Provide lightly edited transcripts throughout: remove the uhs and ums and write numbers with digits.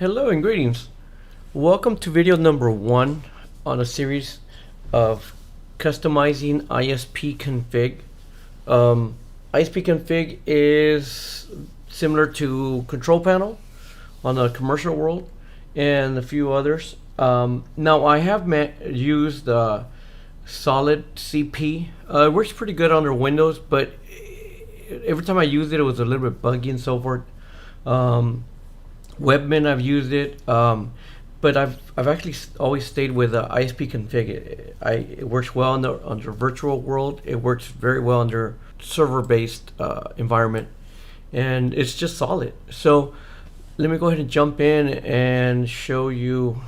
Hello and greetings. Welcome to video number 1 on a series of customizing ISPconfig. ISPconfig is similar to control panel on the commercial world and a few others. Now I have used solid CP. It works pretty good under Windows, but every time I used it, it was a little bit buggy and so forth. Webmin, I've used it, but I've actually always stayed with ISPconfig. It works well under virtual world. It works very well under server-based environment, and it's just solid. So let me go ahead and jump in and show you.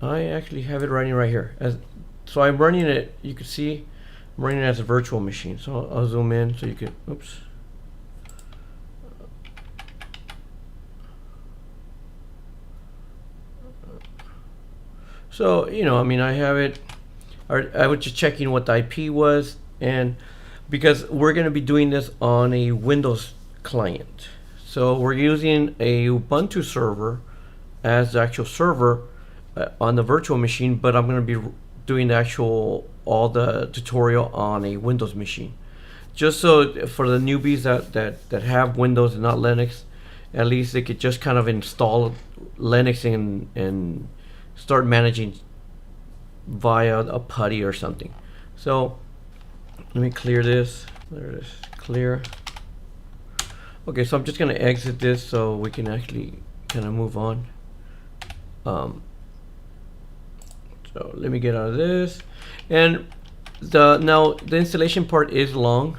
I actually have it running right here. So I'm running it. You can see I'm running it as a virtual machine. So I'll zoom in so you can. Oops. So, I mean, I have it. I was just checking what the IP was, and because we're going to be doing this on a Windows client. So we're using a Ubuntu server as the actual server on the virtual machine, but I'm going to be doing all the tutorial on a Windows machine. Just so for the newbies that have Windows and not Linux, at least they could just kind of install Linux and start managing via a PuTTY or something. So let me clear this. There it is, clear. Okay, so I'm just going to exit this so we can actually kind of move on. So let me get out of this. And now the installation part is long.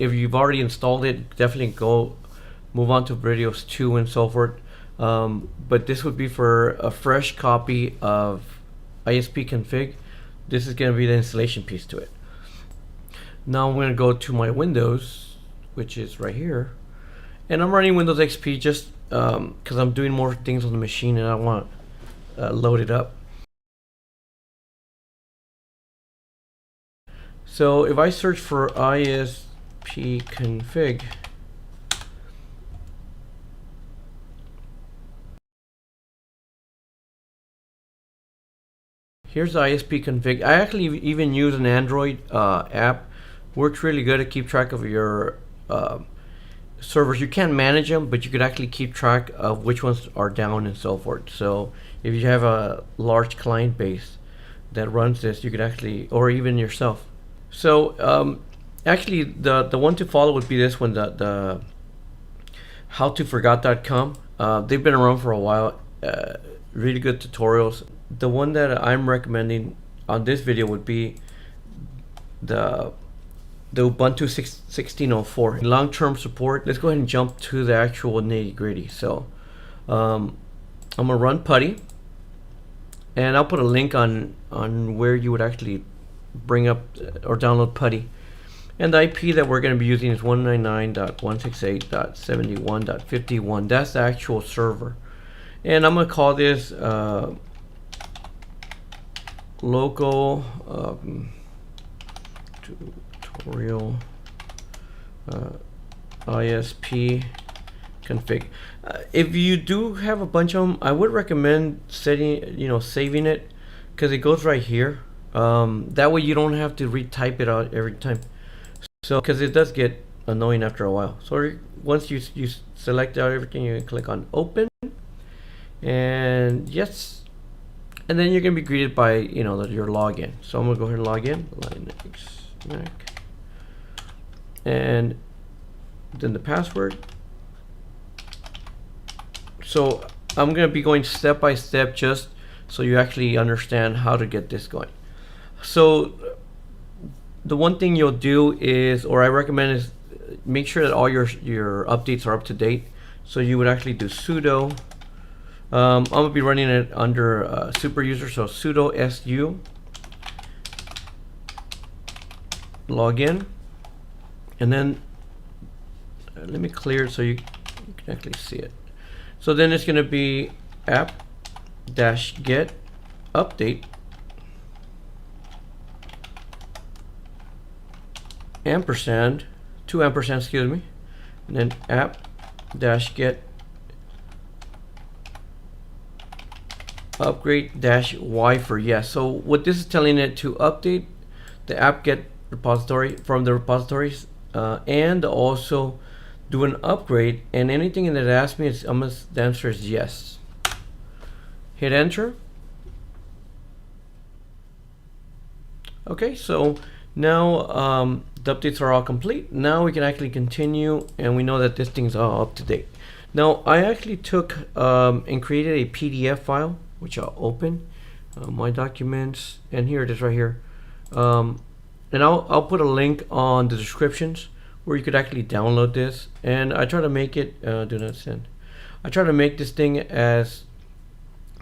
If you've already installed it, definitely move on to videos 2 and so forth. But this would be for a fresh copy of ISPconfig. This is going to be the installation piece to it. Now I'm going to go to my Windows, which is right here, and I'm running Windows XP just because I'm doing more things on the machine and I want to load it up. So if I search for ISPconfig, here's the ISPconfig. I actually even use an Android app. Works really good to keep track of your servers. You can't manage them, but you could actually keep track of which ones are down and so forth. So if you have a large client base that runs this, you could actually, or even yourself. So actually the one to follow would be this one, the howtoforgot.com. They've been around for a while. Really good tutorials. The one that I'm recommending on this video would be the Ubuntu 16.04 long-term support. Let's go ahead and jump to the actual nitty-gritty. So I'm gonna run PuTTY, and I'll put a link on where you would actually bring up or download PuTTY. And the IP that we're going to be using is 199.168.71.51. That's the actual server. And I'm going to call this local tutorial ISPconfig. If you do have a bunch of them, I would recommend saving it, because it goes right here. That way you don't have to retype it out every time. So because it does get annoying after a while. So once you select out everything, you can click on open, and yes, and then you're gonna be greeted by your login. So I'm gonna go ahead and log in, Linux Mac, and then the password. So I'm gonna be going step by step just so you actually understand how to get this going. So the one thing you'll do is, or I recommend, is make sure that all your updates are up to date. So you would actually do sudo. I'm gonna be running it under super user, so sudo su login, and then let me clear it so you can actually see it. So then it's gonna be app-get update ampersand, 2 ampersands, excuse me, and then app-get upgrade -y for yes. So what this is telling it to update the apt-get repository from the repositories, and also do an upgrade, and anything that it asks me, the answer is yes. Hit enter. Okay, so now the updates are all complete. Now we can actually continue, and we know that this thing's all up to date. Now I actually took and created a PDF file, which I'll open, my documents, and here it is right here. And I'll put a link on the descriptions where you could actually download this. And I try to make it, do not send. I try to make this thing as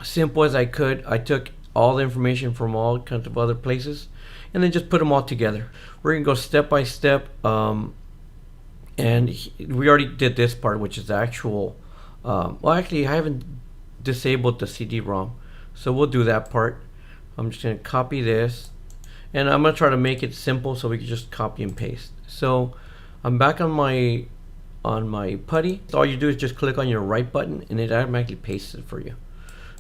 simple as I could. I took all the information from all kinds of other places and then just put them all together. We're gonna go step by step. And we already did this part, which is the actual, well, actually I haven't disabled the CD-ROM. So we'll do that part. I'm just gonna copy this. And I'm gonna try to make it simple so we can just copy and paste. So I'm back on my putty. So all you do is just click on your right button and it automatically pastes it for you.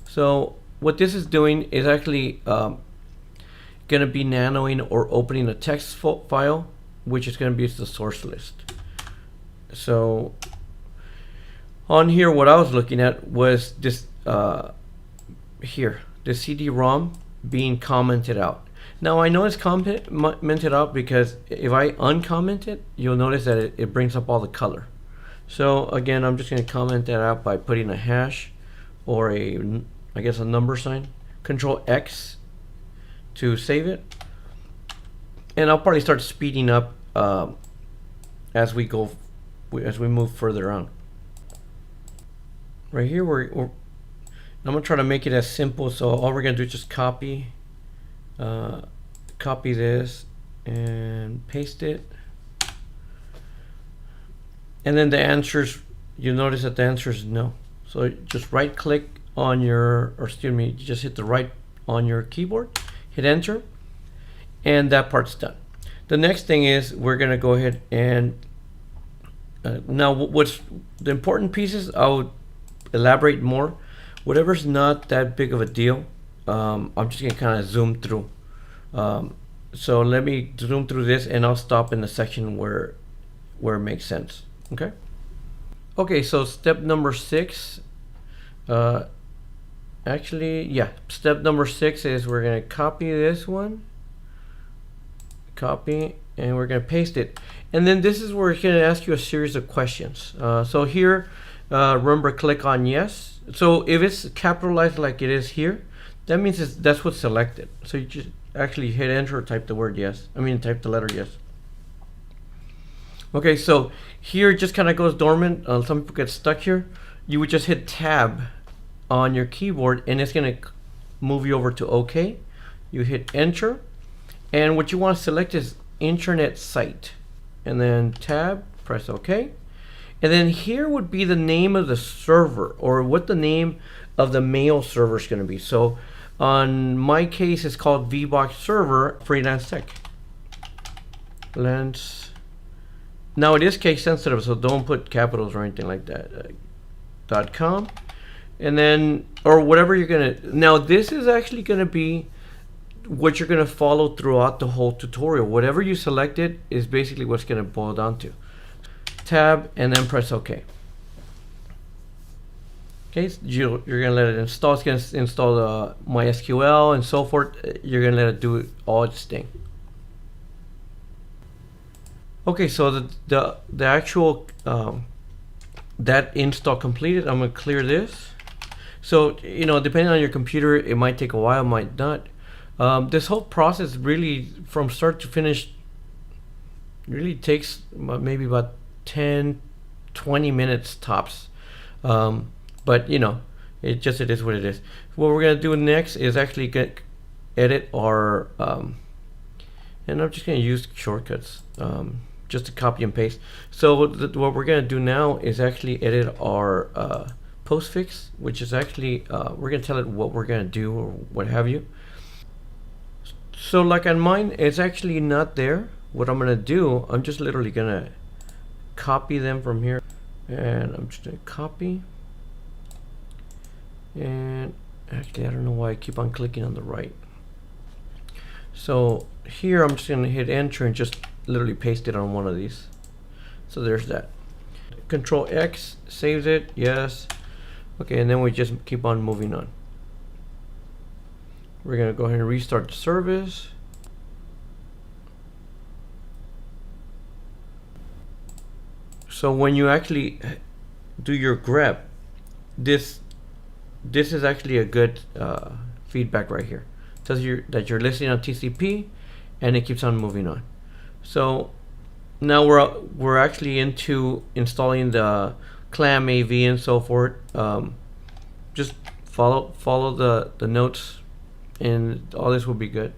So what this is doing is actually gonna be nanoing or opening a text file, which is gonna be the source list. So on here, what I was looking at was this here, the CD-ROM being commented out. Now I know it's commented out because if I uncomment it, you'll notice that it brings up all the color. So again, I'm just going to comment that out by putting a hash or I guess a number sign, Control X to save it. And I'll probably start speeding up as we move further on. Right here, I'm going to try to make it as simple. So all we're going to do is just copy this and paste it, and then the answers, you notice that the answer is no. So just right click on your, or excuse me, just hit the right on your keyboard, hit enter, and that part's done. The next thing is we're gonna go ahead and now what's the important pieces, I'll elaborate more. Whatever's not that big of a deal, I'm just gonna kind of zoom through. So let me zoom through this and I'll stop in the section where it makes sense. Okay. Okay, so step number 6. Actually, yeah, step number 6 is we're gonna copy this one, copy, and we're gonna paste it. And then this is where it's gonna ask you a series of questions. So here, remember, click on yes. So if it's capitalized like it is here, that means that's what's selected. So you just actually hit enter or type the word yes. Type the letter yes. Okay, so here it just kind of goes dormant. Some people get stuck here. You would just hit tab on your keyboard and it's going to move you over to OK. You hit enter. And what you want to select is internet site. And then tab, press OK. And then here would be the name of the server, or what the name of the mail server is going to be. So on my case, it's called VBox Server Freelance Tech. Now it is case sensitive, so don't put capitals or anything like that. .com, and then, or whatever you're gonna. Now this is actually gonna be what you're gonna follow throughout the whole tutorial. Whatever you selected is basically what's gonna boil down to. Tab and then press OK. Okay, so you're gonna let it install. It's gonna install the MySQL and so forth. You're gonna let it do all its thing. Okay, so the actual that install completed. I'm gonna clear this. So depending on your computer, it might take a while, might not. This whole process really, from start to finish, really takes maybe about 10-20 minutes tops. But it is what it is. What we're gonna do next is actually edit our and I'm just gonna use shortcuts just to copy and paste. So what we're gonna do now is actually edit our postfix, which is actually we're gonna tell it what we're gonna do or what have you. So like on mine, it's actually not there. What I'm gonna do, I'm just literally gonna copy them from here, and I'm just gonna copy, and Actually, I don't know why I keep on clicking on the right. So here I'm just gonna hit enter and just literally paste it on one of these. So there's that. Control X saves it, yes. Okay, and then we just keep on moving on. We're gonna go ahead and restart the service. So when you actually do your grep, this is actually a good feedback right here. It tells you that you're listening on TCP, and it keeps on moving on. So now we're actually into installing the clam AV and so forth. Just follow the notes, and all this will be good.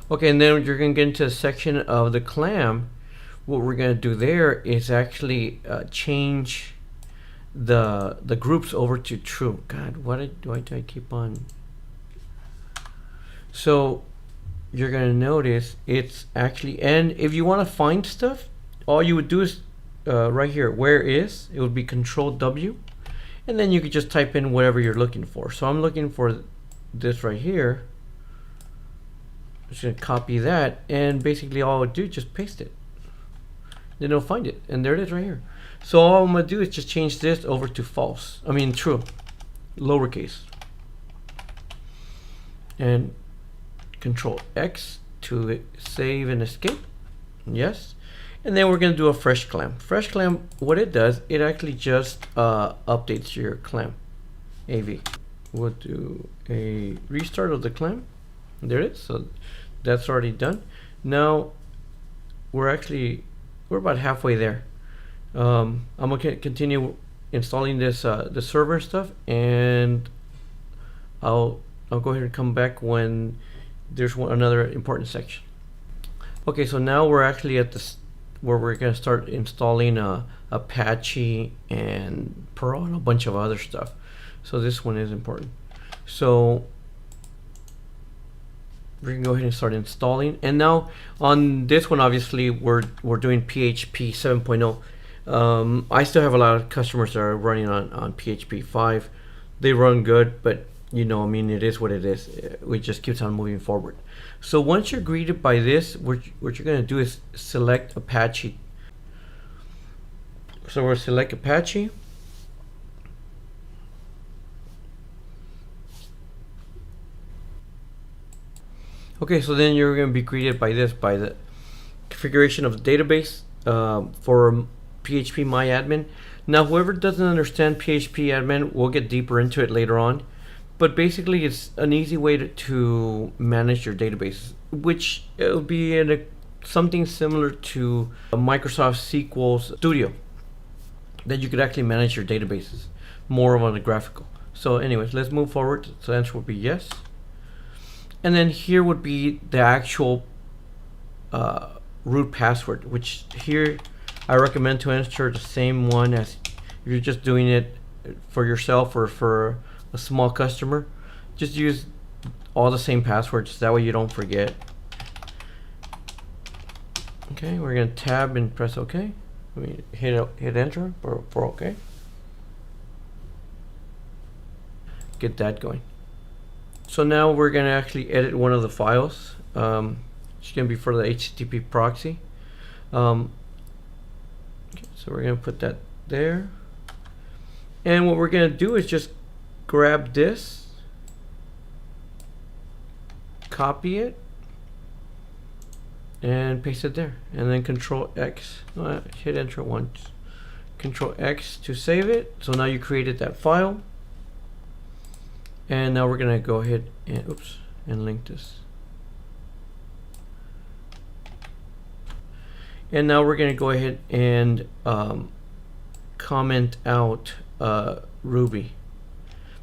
Okay, and then you're gonna get into a section of the clam. What we're gonna do there is actually change the groups over to true. God, why do I keep on? So you're gonna notice it's actually, and if you want to find stuff, all you would do is right here, where is, it would be Control W, and then you could just type in whatever you're looking for. So I'm looking for this right here. I'm just gonna copy that, and basically all I would do is just paste it. Then it'll find it, and there it is right here. So all I'm gonna do is just change this over to false. I mean true, lowercase, and Control X to save and escape. Yes, and then we're gonna do a fresh clam. Fresh clam, what it does, it actually just updates your clam AV. We'll do a restart of the clam. There it is. So that's already done. Now we're about halfway there. I'm gonna continue installing this the server stuff, and I'll go ahead and come back when there's another important section. Okay, so now we're actually at this where we're gonna start installing Apache and Perl and a bunch of other stuff. So this one is important. So we can go ahead and start installing. And now on this one, obviously we're doing PHP 7.0. I still have a lot of customers that are running on PHP 5. They run good, but you know, I mean, it is what it is. We just keeps on moving forward. So once you're greeted by this, what you're gonna do is select Apache. So we'll select Apache. Okay, so then you're gonna be greeted by this, by the configuration of the database for PHP MyAdmin. Now, whoever doesn't understand PHP admin, we'll get deeper into it later on. But basically, it's an easy way to manage your database, which it'll be in something similar to Microsoft SQL Studio, that you could actually manage your databases more on the graphical. So anyways, let's move forward. So the answer would be yes. And then here would be the actual root password, which here I recommend to enter the same one as if you're just doing it for yourself or for a small customer. Just use all the same passwords, that way you don't forget. Okay, we're gonna tab and press OK. Let me hit enter for OK. Get that going. So now we're gonna actually edit one of the files. It's gonna be for the HTTP proxy. Okay, so we're gonna put that there. And what we're gonna do is just grab this, copy it, and paste it there. And then Control X, hit enter once. Control X to save it. So now you created that file. And now we're gonna go ahead and link this. And now we're gonna go ahead and comment out Ruby,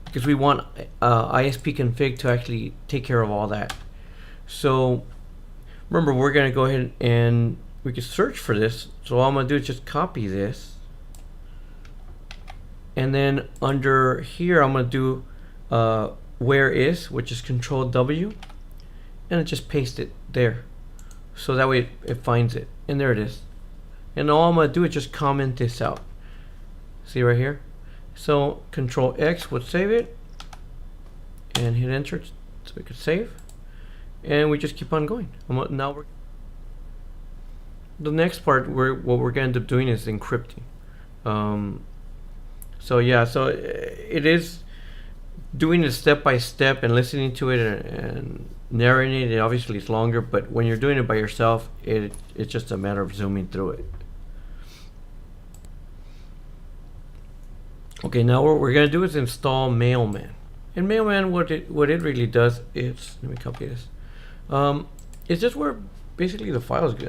because we want ISPconfig to actually take care of all that. So remember, we're gonna go ahead and we can search for this. So all I'm gonna do is just copy this, and then under here I'm gonna do where is, which is Control W, and just paste it there, so that way it finds it, and there it is. And all I'm gonna do is just comment this out. See right here? So Control X would save it, and hit enter so we can save, and we just keep on going. Now the next part, what we're going to end up doing is encrypting. So yeah, so it is doing it step by step and listening to it and narrating it. Obviously it's longer, but when you're doing it by yourself, it's just a matter of zooming through it. Okay, now what we're going to do is install Mailman. And Mailman, what it really does is, let me copy this. It's just where basically the files go.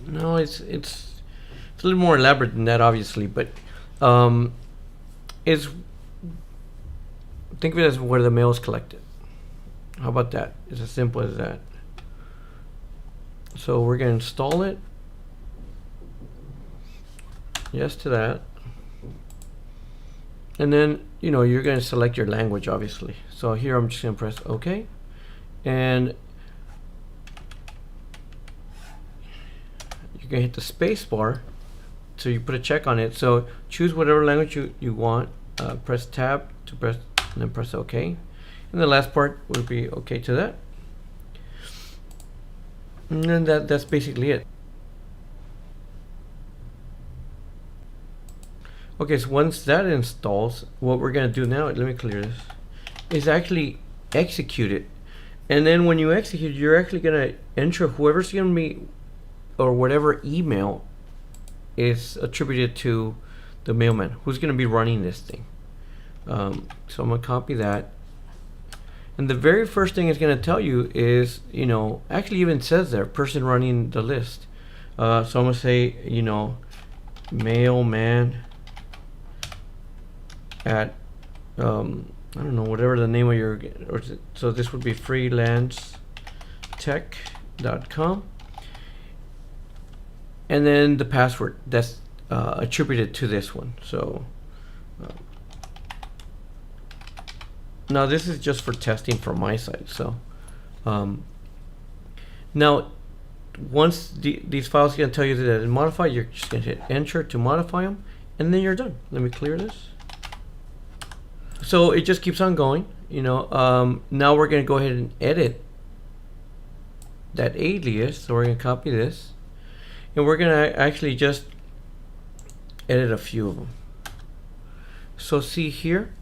No, it's a little more elaborate than that, obviously, but it's, think of it as where the mail is collected. How about that? It's as simple as that. So we're going to install it. Yes to that. And then, you know, you're going to select your language, obviously. So here I'm just going to press OK. And you're going to hit the space bar. So you put a check on it. So choose whatever language you want. Press tab to press, and then press OK. And the last part would be OK to that. And then that's basically it. Okay, so once that installs, what we're going to do now, let me clear this, is actually execute it. And then when you execute, you're actually going to enter whoever's going to be, or whatever email is attributed to the mailman, who's going to be running this thing. So I'm going to copy that. And the very first thing it's going to tell you is, you know, actually even says there, person running the list. So I'm going to say, you know, mailman at I don't know, whatever the name of your, so this would be freelancetech.com, and then the password that's attributed to this one. So now this is just for testing from my side. So now once these files are going to tell you that it's modified, you're just going to hit enter to modify them, and then you're done. Let me clear this. So it just keeps on going, you know. Now we're going to go ahead and edit that alias. So we're going to copy this, and we're going to actually just edit a few of them. So see here.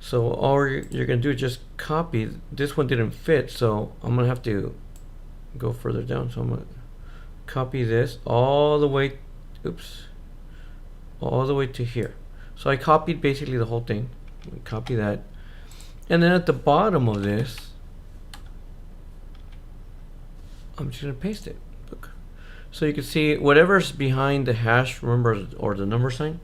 So all you're going to do is just copy. This one didn't fit, so I'm going to have to go further down. So I'm going to copy this all the way, oops, all the way to here. So I copied basically the whole thing. Copy that. And then at the bottom of this, I'm just going to paste it. Look. So you can see whatever's behind the hash, remember, or the number sign,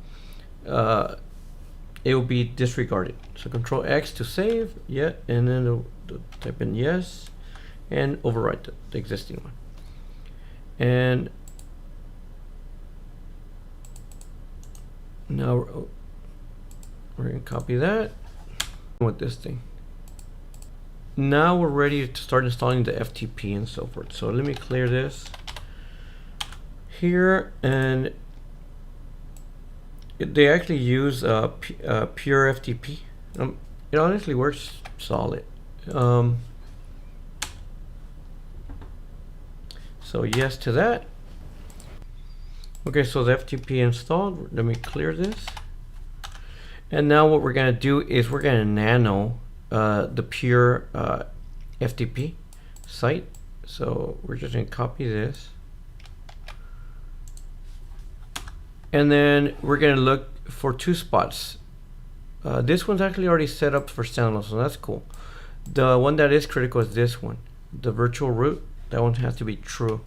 it will be disregarded. So Control X to save, yeah, and then type in yes, and overwrite the existing one. And now we're going to copy that with this thing. Now we're ready to start installing the FTP and so forth. So let me clear this here, and they actually use pure FTP. It honestly works solid. So yes to that. Okay, so the FTP installed. Let me clear this. And now what we're going to do is we're going to nano the pure FTP site. So we're just going to copy this. And then we're going to look for two spots. This one's actually already set up for standalone, so that's cool. The one that is critical is this one, the virtual root. That one has to be true.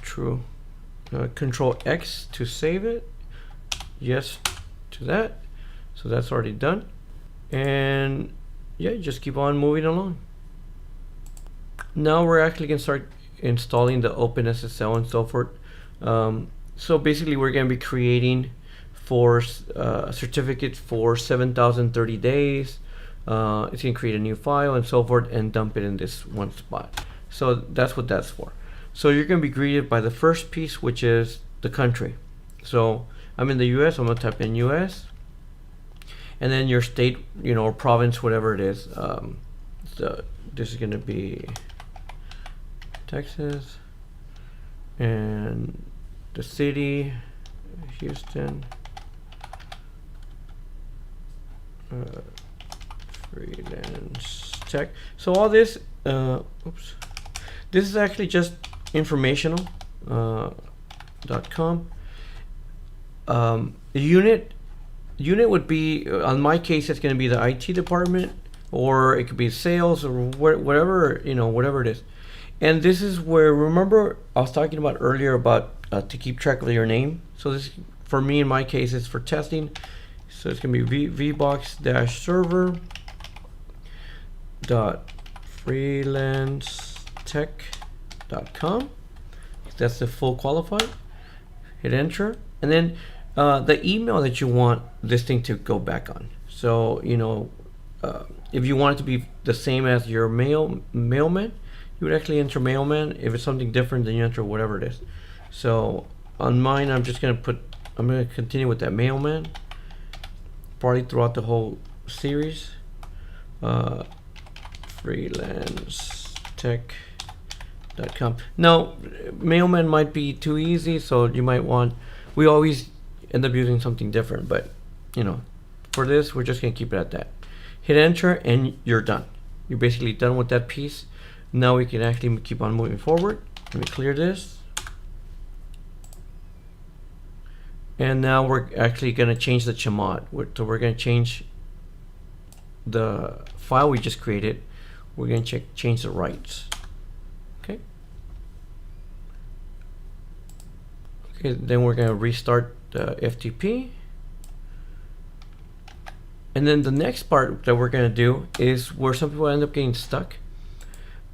True. Control X to save it. Yes to that. So that's already done. And yeah, just keep on moving along. Now we're actually going to start installing the Open SSL and so forth. So basically we're going to be creating for a certificate for 7,030 days. It's going to create a new file and so forth and dump it in this one spot. So that's what that's for. So you're going to be greeted by the first piece, which is the country. So I'm in the US, I'm going to type in US, and then your state, you know, or province, whatever it is. So this is going to be Texas, and the city, Houston, freelance tech. So all this, oops, this is actually just informational. .com. Unit would be, on my case, it's going to be the IT department, or it could be sales, or whatever, you know, whatever it is. And this is where, remember I was talking about earlier about to keep track of your name. So this, for me, in my case, it's for testing. So it's going to be vbox-server .freelancetech.com. That's the full qualified. Hit enter, and then the email that you want this thing to go back on. So, you know, if you want it to be the same as your mailman, you would actually enter mailman. If it's something different, then you enter whatever it is. So on mine, I'm going to continue with that mailman, probably throughout the whole series. freelancetech.com. Now, mailman might be too easy, so you might want, we always end up using something different, but you know, for this, we're just going to keep it at that. Hit enter, and you're done. You're basically done with that piece. Now we can actually keep on moving forward. Let me clear this. And now we're actually going to change the chmod. So we're going to change the file we just created. We're going to change the rights. Okay. Okay, then we're going to restart the FTP. And then the next part that we're going to do is where some people end up getting stuck,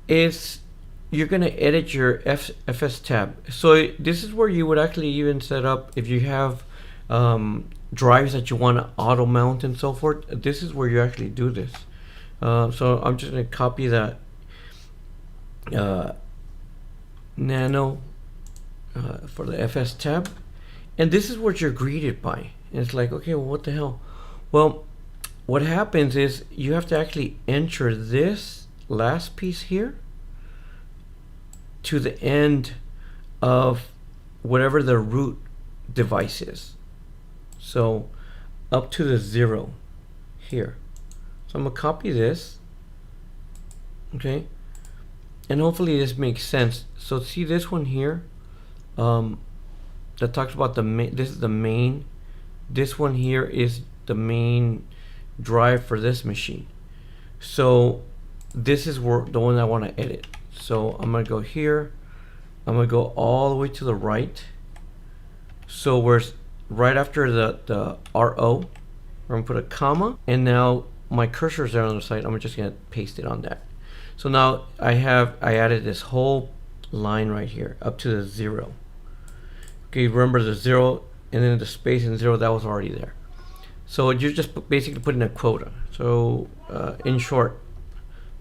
is you're going to edit your FS tab. So this is where you would actually even set up, if you have drives that you want to auto mount and so forth, this is where you actually do this. So I'm just going to copy that nano for the FS tab, and this is what you're greeted by. And it's like, okay, well, what the hell? Well, what happens is you have to actually enter this last piece here to the end of whatever the root device is. So up to the 0 here. So I'm gonna copy this, okay, and hopefully this makes sense. So see this one here, that talks about the main. This is the main. This one here is the main drive for this machine. So this is where the one I want to edit. So I'm gonna go here. I'm gonna go all the way to the right. So we're right after the RO. We're gonna put a comma, and now my cursor's there on the side. I'm just gonna paste it on that. So now I added this whole line right here up to the 0. Okay, remember the 0 and then the space and 0, that was already there. So you're just basically putting a quota. So in short,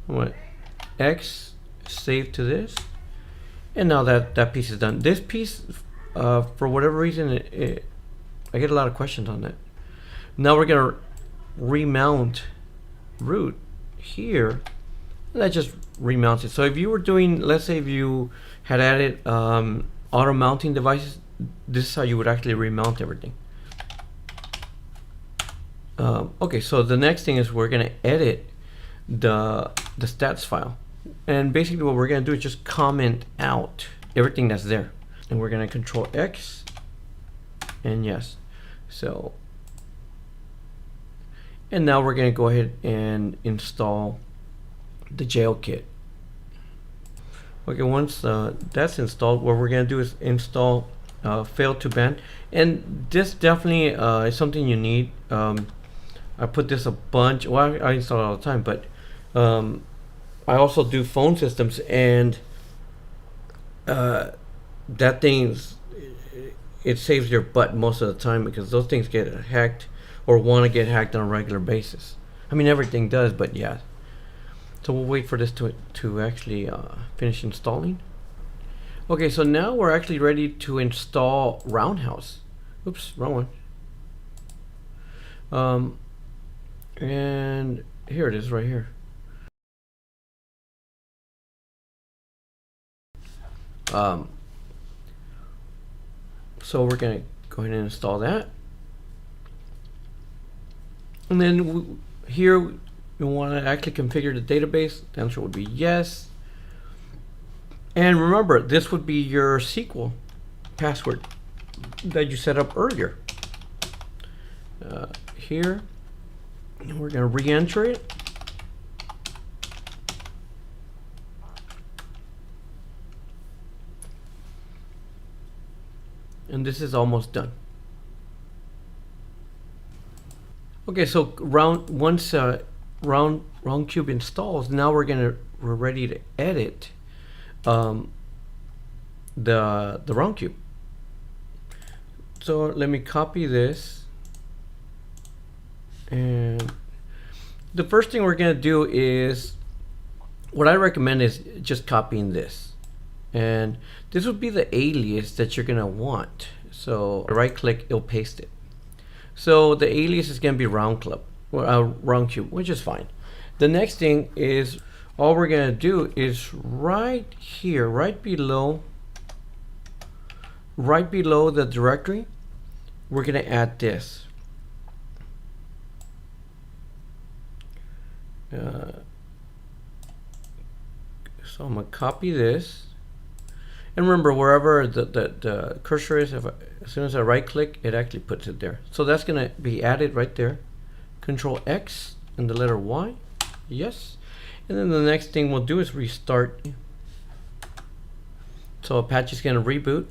I want X save to this, and now that piece is done. This piece, for whatever reason, I get a lot of questions on that. Now we're gonna remount root here. That just remounts it. So if you were doing, let's say if you had added auto mounting devices, this is how you would actually remount everything. Okay, so the next thing is we're gonna edit the stats file, and basically what we're gonna do is just comment out everything that's there, and we're gonna control X and yes. So, and now we're gonna go ahead and install the jail kit. Okay, once that's installed, what we're gonna do is install fail to ban, and this definitely is something you need. I put this a bunch. Well, I install it all the time, but I also do phone systems, and that thing's, it saves your butt most of the time, because those things get hacked or want to get hacked on a regular basis. I mean, everything does, but yeah. So we'll wait for this to actually finish installing. Okay, so now we're actually ready to install Roundhouse. Oops, wrong one. And here it is right here. So we're going to go ahead and install that. And then here we want to actually configure the database. The answer would be yes. And remember, this would be your SQL password that you set up earlier. Here, and we're going to re-enter it. And this is almost done. Okay, so once Roundcube installs, now we're ready to edit the Roundcube. So let me copy this, and the first thing we're gonna do is, what I recommend is just copying this, and this would be the alias that you're gonna want. So right click, it'll paste it. So the alias is going to be Roundcube, which is fine. The next thing is, all we're going to do is right here, right below the directory, we're going to add this. So I'm going to copy this. And remember, wherever the cursor is, as soon as I right click, it actually puts it there. So that's going to be added right there. Control X and the letter Y. Yes. And then the next thing we'll do is restart. So Apache is going to reboot.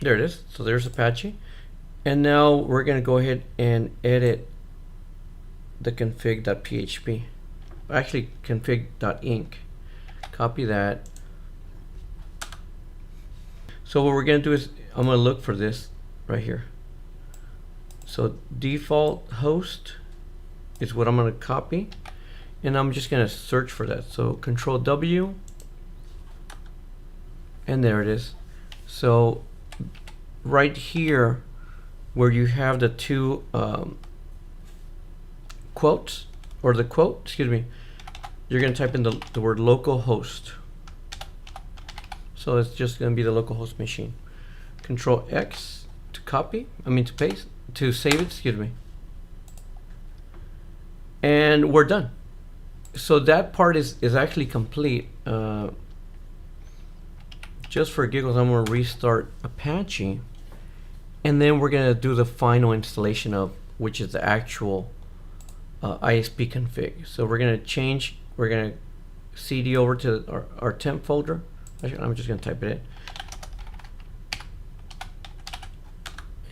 There it is. So there's Apache. And now we're going to go ahead and edit the config.php. Actually, config.inc. Copy that. So what we're going to do is, I'm going to look for this right here. So default host is what I'm going to copy, and I'm just going to search for that. So Control W, and there it is. So right here where you have the two quotes, or the quote, excuse me, you're going to type in the word localhost. So it's just going to be the localhost machine. Control X to copy, to paste, to save it, excuse me. And we're done. So that part is actually complete. Just for giggles, I'm going to restart Apache. And then we're going to do the final installation of, which is the actual ISPconfig. So we're going to we're going to CD over to our temp folder. I'm just going to type it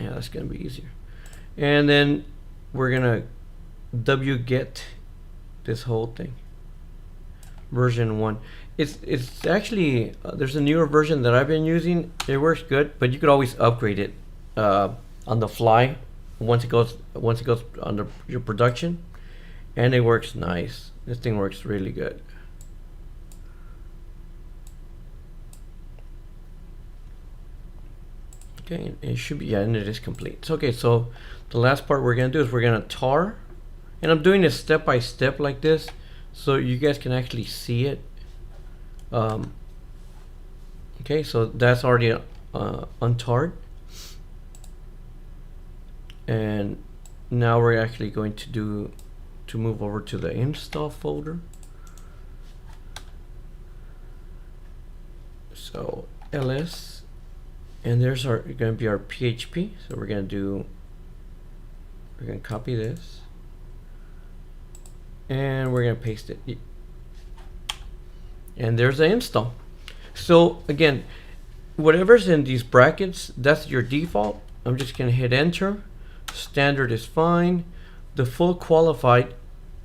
in. Yeah, that's going to be easier. And then we're going to wget this whole thing. Version 1. It's actually, there's a newer version that I've been using. It works good, but you could always upgrade it on the fly once it goes under your production. And it works nice. This thing works really good. Okay, it should be, yeah, and it is complete. So, okay, so the last part we're going to do is we're going to tar. And I'm doing this step by step like this so you guys can actually see it. Okay, so that's already untarred. And now we're actually going to move over to the install folder. So ls, and there's going to be our PHP. So we're going to copy this, and we're going to paste it. And there's the install. So again, whatever's in these brackets, that's your default. I'm just going to hit enter. Standard is fine. The full qualified,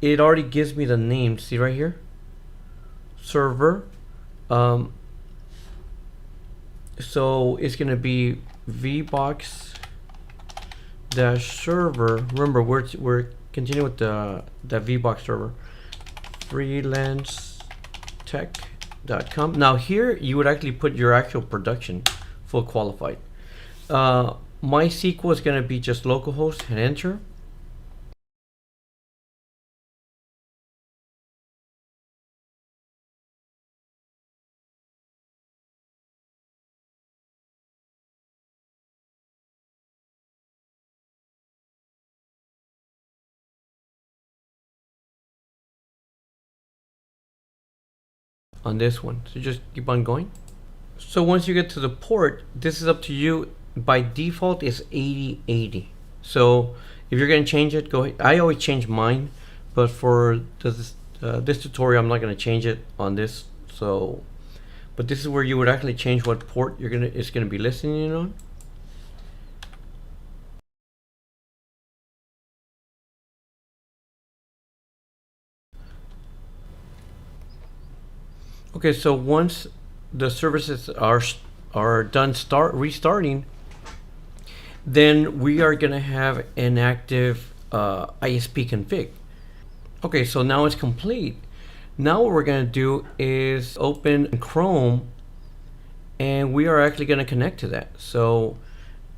it already gives me the name. See right here? Server. So it's going to be vbox-server. Remember, we're continue with the VBox server, freelancetech.com. Now here you would actually put your actual production, full qualified. MySQL is going to be just localhost and enter. On this one, so just keep on going. So once you get to the port, this is up to you. By default it's 8080. So if you're going to change it, go ahead. I always change mine, but for this tutorial I'm not going to change it on this. So but this is where you would actually change what port it's going to be listening on. Okay, so once the services are done restarting, then we are going to have an active ISPconfig. Okay, so now it's complete. Now what we're going to do is open Chrome, and we are actually going to connect to that. So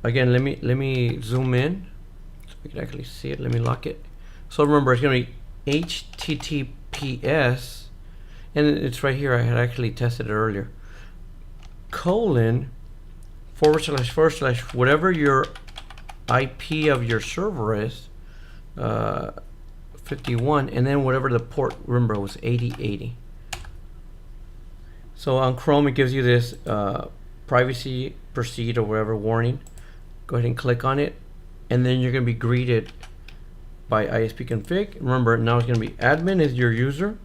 again, let me zoom in so we can actually see it. Let me lock it. So remember, it's going to be HTTPS. And it's right here. I had actually tested it earlier. / whatever your IP of your server is, 51, and then whatever the port. Remember, it was 8080. So on Chrome, it gives you this privacy proceed or whatever warning. Go ahead and click on it, and then you're going to be greeted by ISPconfig. Remember, now it's going to be admin is your user.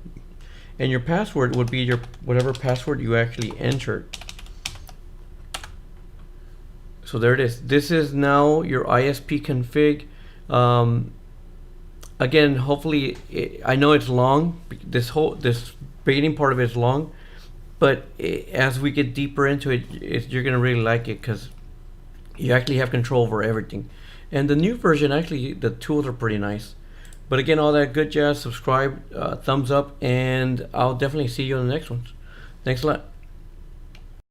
And your password would be your whatever password you actually entered. So there it is. This is now your ISPconfig. Again, hopefully, I know it's long. This beginning part of it is long, but as we get deeper into it, you're gonna really like it because you actually have control over everything. And the new version, actually, the tools are pretty nice. But again, all that good jazz, subscribe, thumbs up, and I'll definitely see you on the next ones. Thanks a lot.